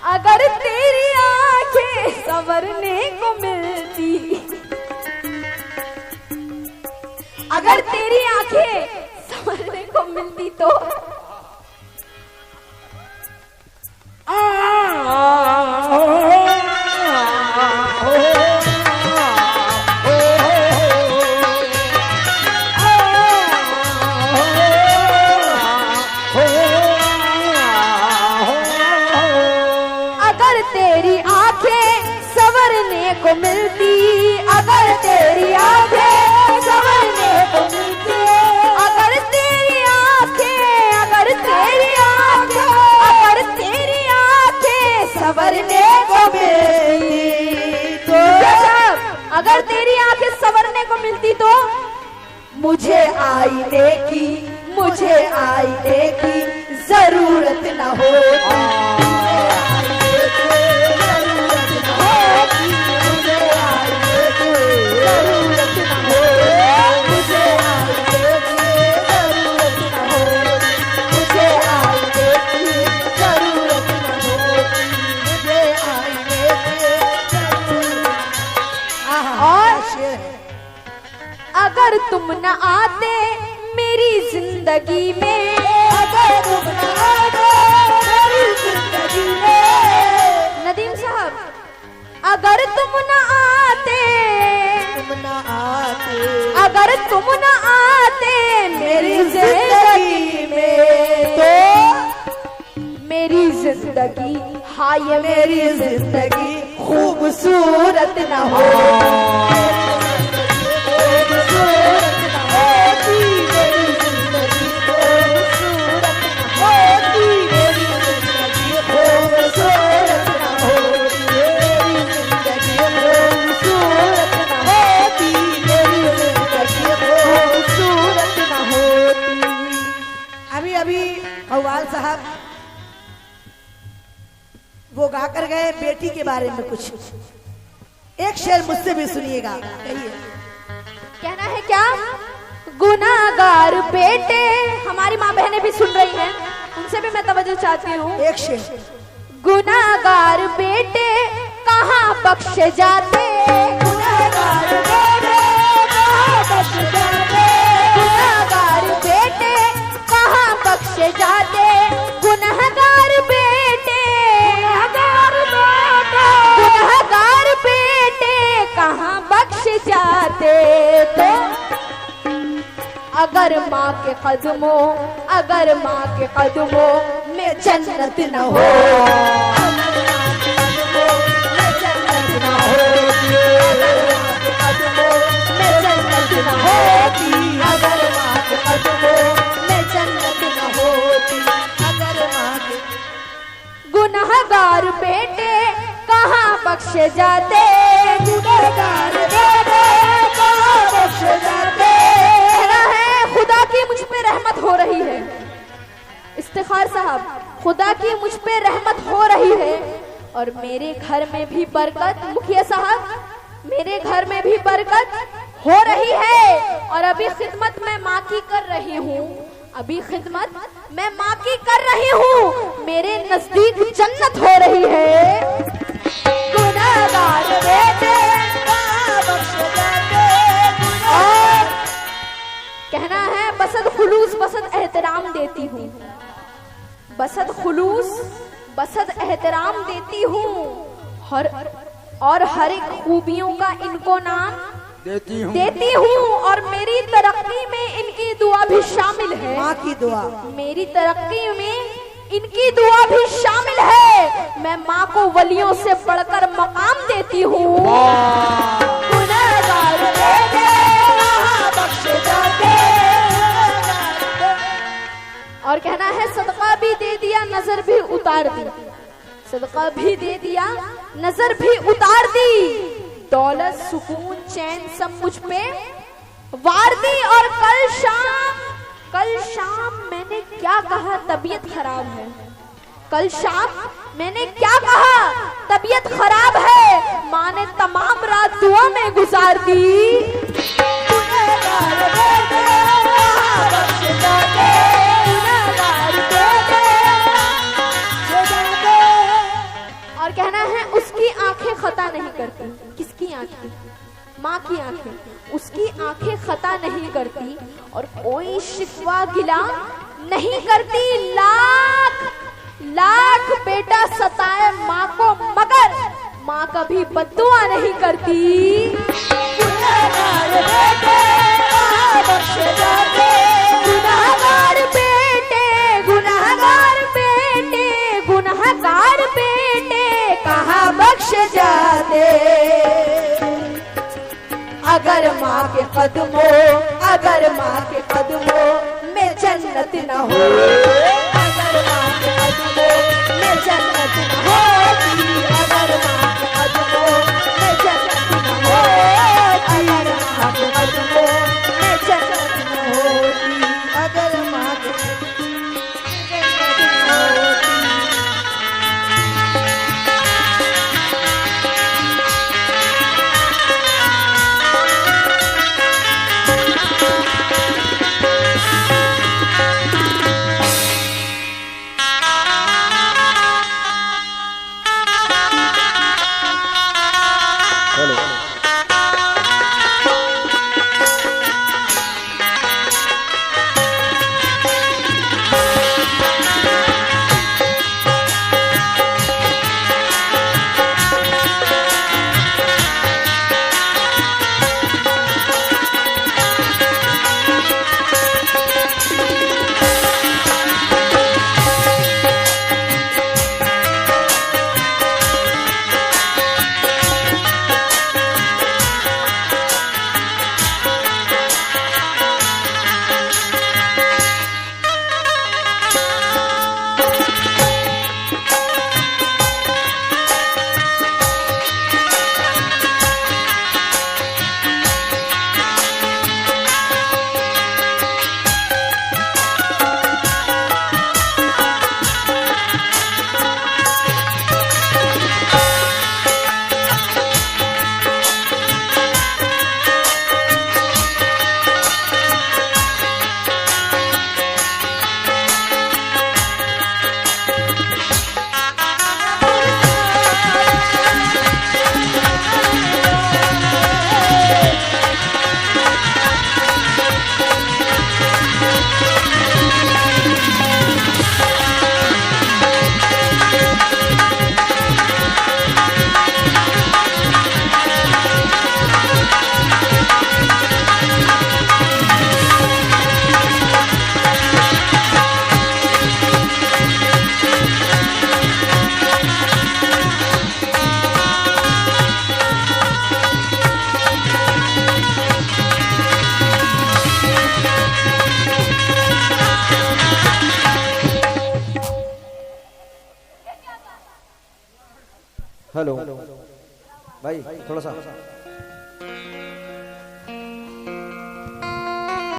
अगर तेरी आंखें संवरने को मिलती, अगर तेरी आंखें संवरने को मिलती तो अगर तेरी आंखें संवरने को मिलती, अगर तेरी आंखें संवरने को मिलती, अगर तेरी आंखें, अगर तेरी आंखें, अगर तेरी आंखें संवरने को मिलती तो, अगर तेरी आंखें संवरने को मिलती तो मुझे आईने की, मुझे आईने की जरूरत न होती। अगर तुम न आते मेरी जिंदगी में, अगर तुम न आते मेरी जिंदगी में, नदीम साहब, अगर तुम न आते, तुम न आते, अगर तुम न आते मेरी जिंदगी में तो मेरी जिंदगी, हाँ ये मेरी जिंदगी खूबसूरत न हो। कव्वाल साहब वो गाकर गए बेटी के बारे में कुछ, एक शेर मुझसे भी सुनिएगा। कहिए, कहना है क्या? गुनाहगार बेटे, हमारी माँ बहनें भी सुन रही हैं, उनसे भी मैं तवज्जो चाहती हूँ। एक शेर। गुनाहगार बेटे कहाँ बख्शे जाते, गुनाहगार बेटे कहाँ बख्शे जाते, गुनाहगार बेटे कहाँ बख्शे जाते, गुनाहगार बेटे, गुनाहगार बेटे कहाँ बख्शे जाते तो अगर माँ के कदमों, अगर माँ के कदमों में जन्नत न हो, गुनाहगार बेटे कहाँ बख्शे जाते, गुनाहगार बेटे कहाँ बख्शे जाते। कहना है खुदा की मुझ पे रहमत हो रही है, इफ्तिखार साहब, खुदा की मुझ पे रहमत हो रही है और मेरे घर में भी बरकत, मुखिया साहब मेरे घर में भी बरकत हो रही है और अभी खिदमत मैं माँ की कर रही हूँ, अभी खिदमत मैं माँ की कर रही हूँ, मेरे नजदीक जन्नत हो रही है। गुनाहगार बेटे और कहना है बसद खुलूस बसद एहतराम देती हूँ, बसद खुलूस बसद एहतराम देती हूँ और हर एक खूबियों का इनको नाम देती हूँ और मेरी तरक्की में इनकी दुआ भी शामिल है। माँ की दुआ, मेरी तरक्की में इनकी दुआ भी शामिल है। मैं माँ को वलियों से बढ़कर मकाम देती हूँ। और कहना है सदका भी दे दिया नजर भी उतार दी, सदका भी दे दिया नजर भी उतार दी, दौलत सुकून चैन सब मुझ पे वार दी। और कल शाम मैंने क्या कहा तबीयत खराब है, कल शाम मैंने क्या कहा तबीयत खराब है, माँ ने तमाम रात दुआ में गुजार दी। शिकवा गिला नहीं करती, लाख लाख बेटा सताए माँ को मगर माँ कभी बद्दुआ नहीं करती। गुनहगार बेटे कहाँ बख्शे जाते, गुनहगार बेटे, गुनहगार बेटे, गुनहगार बेटे कहाँ बख्शे जाते। अगर माँ के कदमों, अगर माँ के कदमों में जन्नत न हो, अगर माँ के कदमों में जन्नत न होती, अगर माँ के कदमों में जन्नत न होती, अगर माँ के कदमों में जन्नत न होती, अगर माँ के कदमों में जन्नत न होती। हेलो भाई, थोड़ा सा